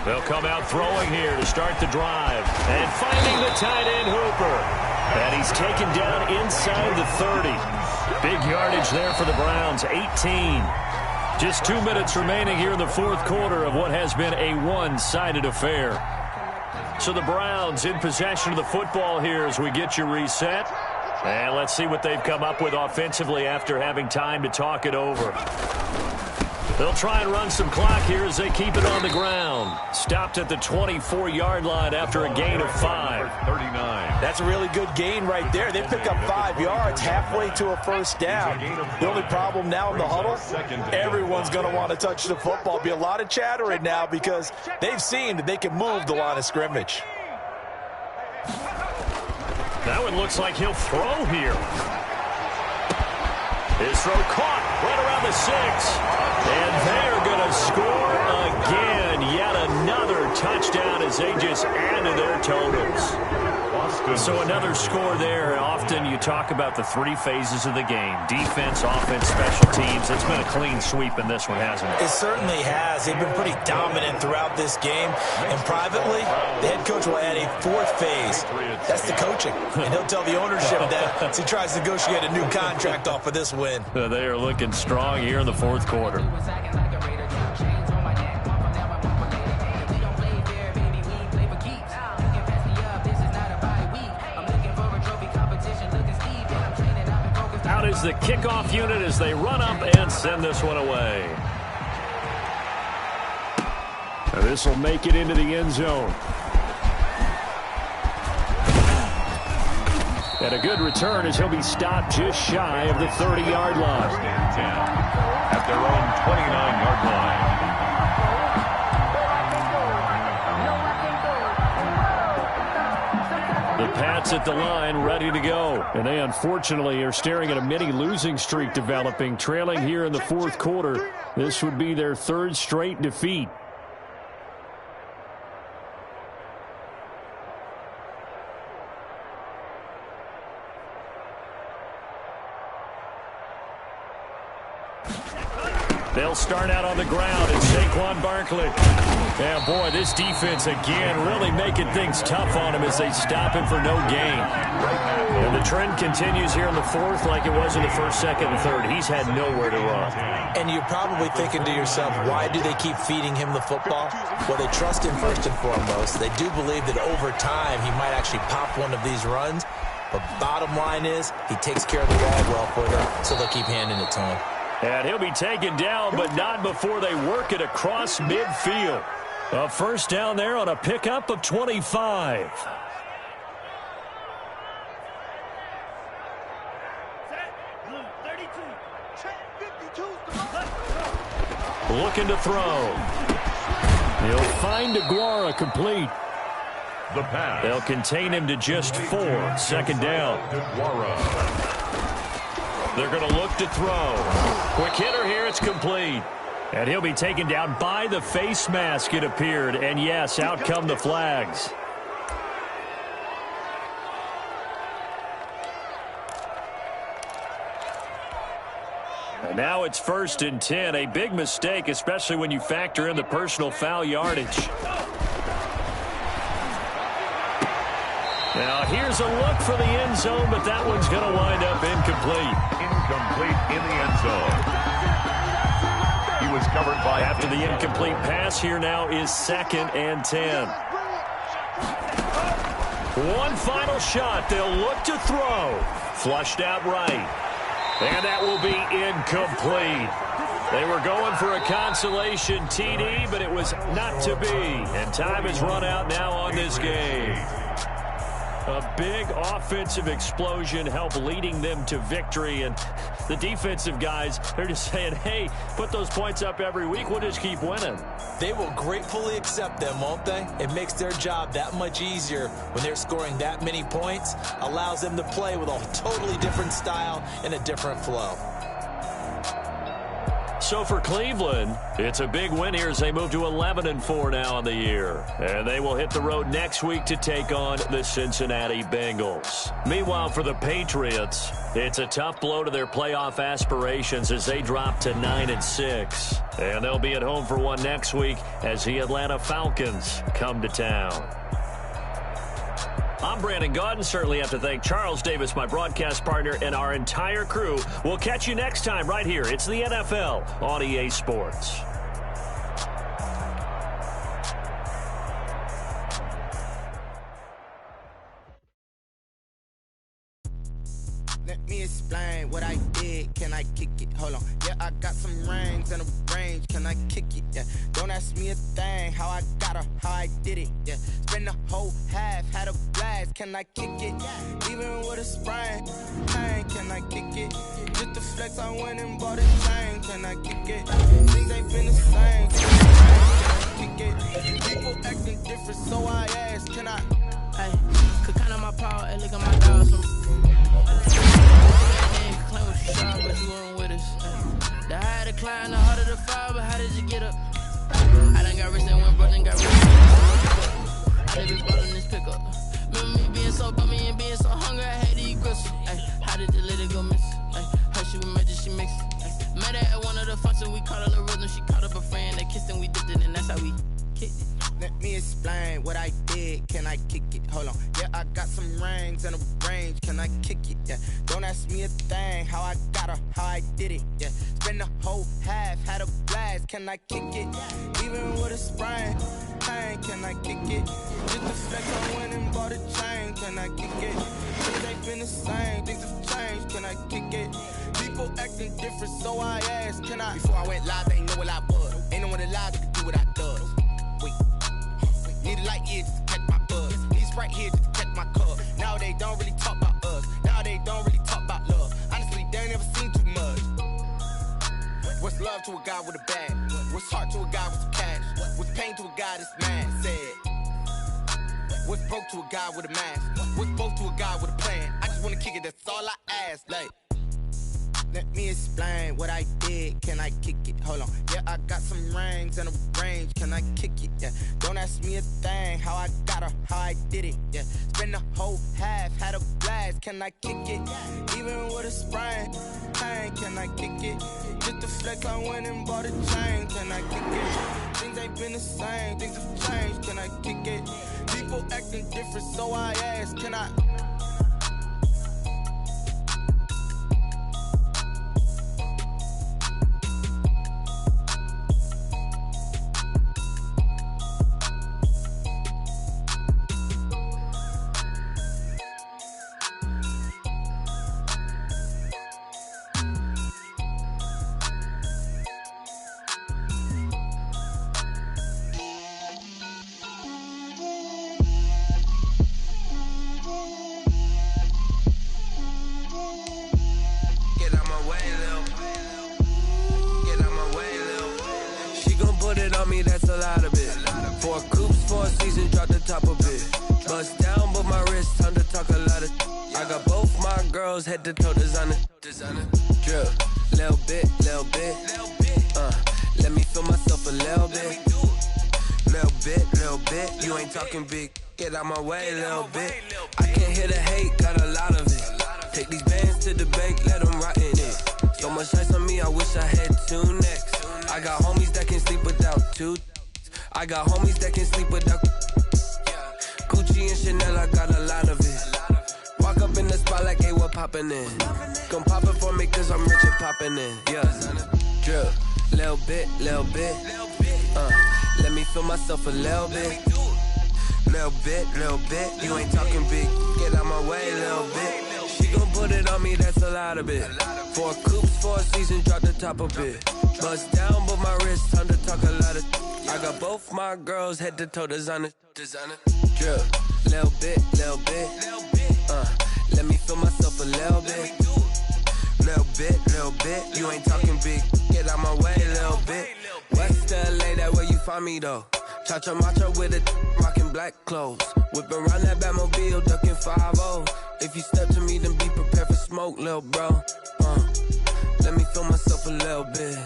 They'll come out throwing here to start the drive. And finding the tight end Hooper. And he's taken down inside the 30. Big yardage there for the Browns, 18. Just 2 minutes remaining here in the fourth quarter of what has been a one-sided affair. So the Browns in possession of the football here as we get you reset. And let's see what they've come up with offensively after having time to talk it over. They'll try and run some clock here as they keep it on the ground. Stopped at the 24-yard line after a gain of 5. 39. That's a really good gain right there. They pick up 5 yards halfway to a first down. The only problem now in the huddle, everyone's going to want to touch the football. Be a lot of chattering now because they've seen that they can move the line of scrimmage. That one looks like he'll throw here. His throw caught right around the 6. And they're going to score again. Yet another touchdown as they just add to their totals. So another score there. Often you talk about the 3 phases of the game. Defense, offense, special teams. It's been a clean sweep in this one, hasn't it? It certainly has. They've been pretty dominant throughout this game. And privately, the head coach will add a 4th phase. That's the coaching. And he'll tell the ownership that as he tries to negotiate a new contract off of this win. They are looking strong here in the fourth quarter. Out is the kickoff unit as they run up and send this one away. Now this will make it into the end zone. And a good return as he'll be stopped just shy of the 30-yard line. At their own 29-yard line. The Pats at the line, ready to go. And they unfortunately are staring at a mini losing streak developing, trailing here in the fourth quarter. This would be their 3rd straight defeat. They'll start out on the ground, and Saquon Barkley. Yeah, boy, this defense again really making things tough on him as they stop him for no gain. And the trend continues here in the fourth like it was in the first, second, and third. He's had nowhere to run. And you're probably thinking to yourself, why do they keep feeding him the football? Well, they trust him first and foremost. They do believe that over time he might actually pop one of these runs. But bottom line is he takes care of the ball well for them, so they'll keep handing it to him. And he'll be taken down, but not before they work it across midfield. A first down there on a pickup of 25. Looking to throw. He'll find Aguara complete. The pass. They'll contain him to just 4. Second down. They're going to look to throw. Quick hitter here. It's complete. And he'll be taken down by the face mask, it appeared. And, yes, out come the flags. And now it's 1st and 10. A big mistake, especially when you factor in the personal foul yardage. Now, here's a look for the end zone, but that one's going to wind up incomplete. Incomplete in the end zone. He was covered by... After the incomplete pass, here now is 2nd and 10. One final shot. They'll look to throw. Flushed out right. And that will be incomplete. They were going for a consolation TD, but it was not to be. And time has run out now on this game. A big offensive explosion helped leading them to victory. And the defensive guys, they're just saying, hey, put those points up every week. We'll just keep winning. They will gratefully accept them, won't they? It makes their job that much easier when they're scoring that many points. Allows them to play with a totally different style and a different flow. So for Cleveland, it's a big win here as they move to 11-4 now on the year. And they will hit the road next week to take on the Cincinnati Bengals. Meanwhile, for the Patriots, it's a tough blow to their playoff aspirations as they drop to 9-6. And they'll be at home for one next week as the Atlanta Falcons come to town. I'm Brandon Gaudin. Certainly have to thank Charles Davis, my broadcast partner, and our entire crew. We'll catch you next time right here. It's the NFL on EA Sports. Let me explain what I did. Can I kick it? Hold on. Yeah, I got some rings and a range. Can I kick it? Yeah. Don't ask me a thing. How I got her, how I did it. Yeah. Spend the whole half, had a blast. Can I kick it? Even with a sprain, pain. Can I kick it? Just the flex, I went and bought a chain. Can I kick it? Things ain't been the same. Can I kick it? People acting different, so I asked. Can I? Hey, could count on my power and look at my dogs. Claim what you saw, but you weren't with us. The higher the climb, the harder the fall, but how did you get up? I done got rich and went broke and got rich. I live in bottle in this pickup. Remember me being so bummy and being so hungry, I had to eat grits. How did the lady go miss? Her she was magic, she mixed. Met her at one of the functions, we caught her the rhythm. She caught up a friend, they kissed and we dipped it, and that's how we kicked it. Let me explain what I did. Can I kick it? Hold on. Yeah, I got some rings and a range. Can I kick it? Yeah. Don't ask me a thing. How I got her, how I did it. Yeah. Spend the whole half, had a blast. Can I kick it? Even with a sprain, pain. Can I kick it? Just the flex, I went and bought a chain. Can I kick it? Things ain't been the same. Things have changed. Can I kick it? People acting different, so I asked. Can I? Before I went live, they ain't know what I was. Ain't no one alive that could do what I does. Wait. Need a light here just to catch my buzz. Need Sprite here just to catch my cup. Now they don't really talk about us. Now they don't really talk about love. Honestly, they ain't never seen too much. What's love to a guy with a bag? What's heart to a guy with some cash? What's pain to a guy that's mad? Said. What's broke to a guy with a mask? What's both to a guy with a plan? I just wanna kick it, that's all I ask. Like, let me explain what I did. Can I kick it? Hold on. Yeah, I got some rings and a range. Can I kick it? Yeah. Don't ask me a thing. How I got her, how I did it. Yeah. Spend the whole half, had a blast. Can I kick it? Even with a sprain, pain. Can I kick it? Just the flex, I went and bought a chain. Can I kick it? Things ain't been the same. Things have changed. Can I kick it? People acting different, so I asked. Can I? That's a lot of it. 4 coops, 4 seasons, drop the top of it. Bust down, but my wrist, time to talk a lot of. I got both my girls head to toe designer. Drip, little bit. Let me feel myself a little bit. You ain't talking big. Get out my way, little bit. I can't hear the hate, got a lot of it. Take these bands to the bank, let them rot in it. So much ice on me, I wish I had 2 necks. I got homies that can sleep without 2. I got homies that can sleep without Gucci and Chanel, I got a lot of it. Walk up in the spot like, hey, what poppin' in? Come pop it for me, cause I'm rich and poppin' in. Yeah, drip, little bit. Let me feel myself a little bit. Little bit, you ain't talking big. Get out my way, little bit. She gon' put it on me, that's a lot of it. 4 coops, 4 seasons, drop the top a bit. Bust down, but my wrist, time to talk a lot of. I got both my girls head to toe designer. Drip, little bit. Let me feel myself a little bit. Little bit, you ain't talking big. Get out my way, little bit. West LA, that where you find me though. Cha-cha macho with a rockin' black clothes. Whip around that Batmobile, ducking 5-0. If you step to me, then be prepared for smoke, lil' bro. Let me feel myself a little bit.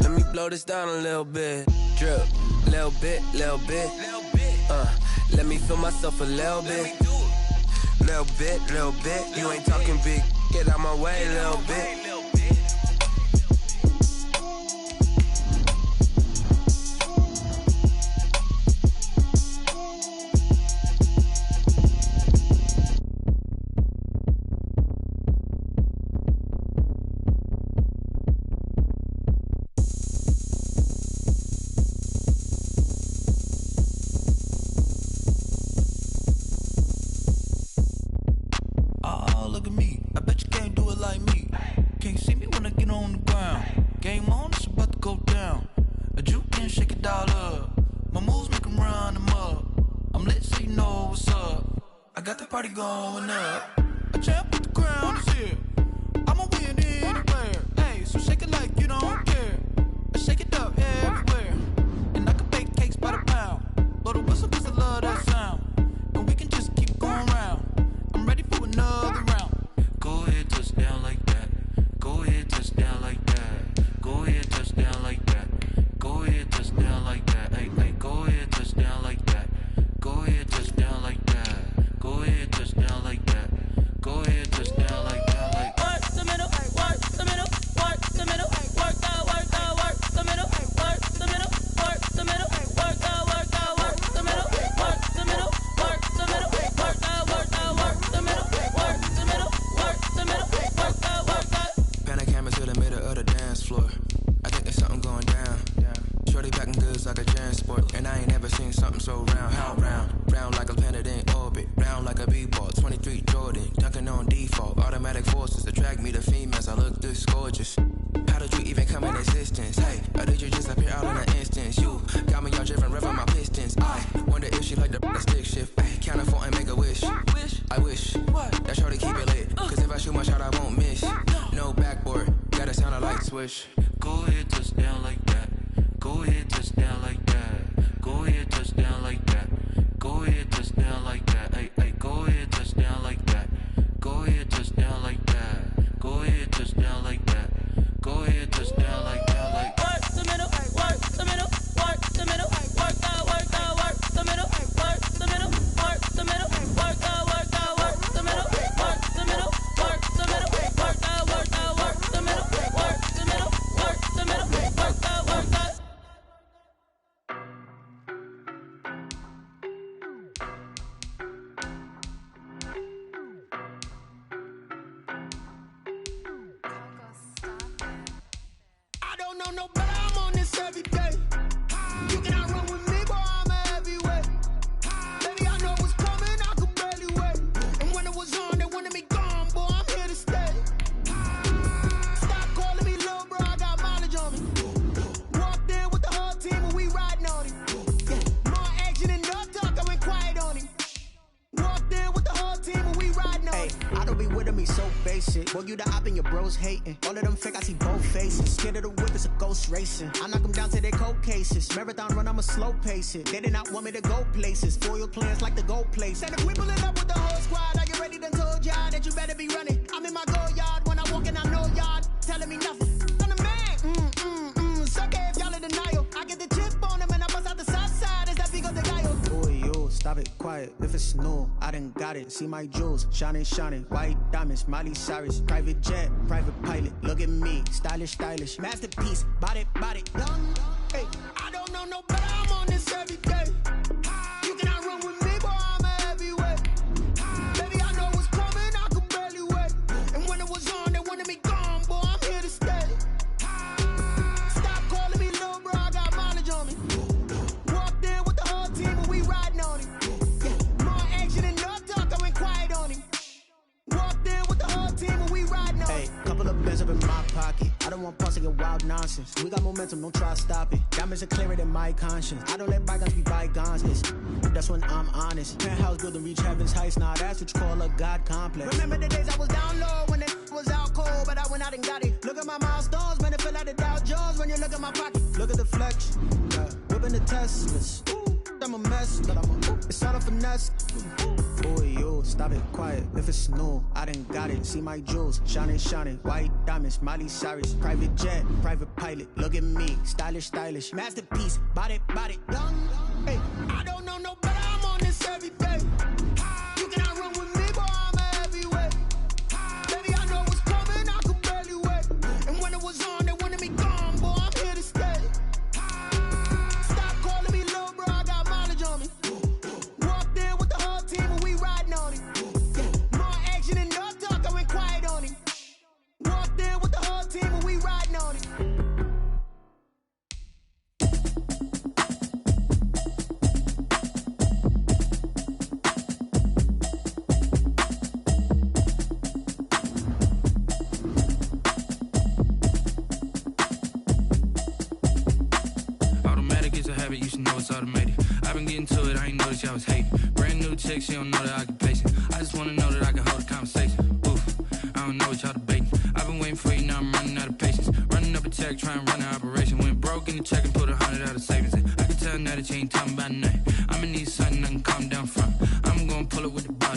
Let me blow this down a little bit. Drip, little bit. Let me feel myself a little bit. Little bit. You ain't talking big. Get out my way, little bit. Going up, a champ with the crown is here. I'ma win anywhere. Hey, so shake it like you don't care. I shake it up everywhere. And I can bake cakes by the pound. Blow the whistle 'cause I love that sound. And we can just keep going round. I'm ready for another round. Go ahead, touch down like that. Go ahead, touch down like that. Go ahead, touch down like that. Go ahead, touch down like that. Hey, go ahead, touch down like that. Go ahead, touch down like that. Go ahead, touch down like that. Go ahead, touch down like that. Like work the middle, work the middle, work the middle, work the middle, work the middle, work the middle, work the middle, work the middle, work the middle, work the middle, work the middle, work the middle, work the. Pan a camera to the middle of the dance floor. I think there's something going down. Shorty packing goods like a transport, and I ain't never seen something so round. How round? Round like a planet in orbit, round like a b-ball. 23 Jordan, dunking on default. Automatic forces attract me to females. I look this gorgeous. How did you even come in existence? Hey, or did you just appear out in an instance? You got me all driven, revving my pistons. I wonder if she like the stick shift. Ay, count a 4 and make a wish. I wish that shorty keep it lit. 'Cause if I shoot my shot, I won't miss. No backboard, gotta sound a light switch. Go ahead, touch down like that. Go ahead, touch down like that. Go ahead, touch down like that. Go ahead, touch down like that. Hey, go ahead, touch down like that. Go ahead, touch down like that. Go ahead, touch down like that. Go ahead, touch down like that. Like work the middle, work the middle, work the middle, work the middle, work the middle, work the middle, work the middle, work the middle, work the middle, work the middle, work the middle, work the middle, work the middle, work the. I don't know no better, I'm on this every day. You cannot run with me, boy, I'm a heavyweight. Baby, I know what's coming, I could barely wait. And when it was on, they wanted me gone, boy, I'm here to stay. Stop calling me little bro, I got mileage on me. Walked in with the whole team and we riding on him. More action and no talk, I went quiet on him. Walked in with the whole team and we riding on him. I don't be with me so basic. Boy, you the op and your bros hating. All of them fake, I see both faces. Scared of the whip, it's a ghost racing. I knock them down to their cold cases. Marathon run, I'ma slow pace it. They did not want me to go places. Foil plans like the gold place. Said if we pulling up with the whole squad, are you ready? Done told y'all that you better be running. I'm in my go yard when I walk in, I know y'all telling me nothing. I'm the man. Suck it if y'all in denial. I get the chip on them and I bust out the south side. Is that big of the guy? Boy, yo, stop it, quiet. If it's new, I done got it. See my jewels, shining, white diamonds, Miley Cyrus, private jet, private pilot. Look at me, stylish, masterpiece, body, young. Hey, I don't know no better, I'm on this every day. You cannot run with me, boy, I'm a heavyweight. Baby, I know what's coming, I could barely wait. And when it was on, they wanted me gone, boy, I'm here to stay. Stop calling me little bro, I got mileage on me. Walked in with the whole team and we riding on him. momentum, don't try to stop it. Diamonds are clearer than my conscience. I don't let bygones be bygones. That's when I'm honest. Penthouse building, reach heaven's heights. Nah, that's what you call a God complex. Remember the days I was down low when it was out cold, but I went out and got it. Look at my milestones, man, it feel like the Dow Jones when you look at my pocket. Look at the flex, yeah. Whipping the Teslas. I'm a mess, but it's all a finesse. Boy, yo, stop it, quiet. If it's new, I done got it. See my jewels, shining, shining. White diamonds, Miley Cyrus. Private jet, private pilot. Look at me, stylish, stylish. Masterpiece, body, young. Hey, I don't know no better. I'm on this every day. You cannot run with me, boy. I'm a heavyweight. Baby, I know what's coming. I could barely wait. And when it was on, they wanted me gone, boy. I'm here to stay. You should know it's automated. I've been getting to it, I ain't noticed y'all was hating. Brand new chick, she don't know the occupation. I just wanna know that I can hold a conversation. Oof, I don't know what y'all debating. I've been waiting for you, now I'm running out of patience. Running up a check, trying to run an operation. Went broke in the check and put 100 out of savings in. I can tell now that you ain't talking about nothing. I'ma need something I can calm down from. I'm gonna pull it with the bar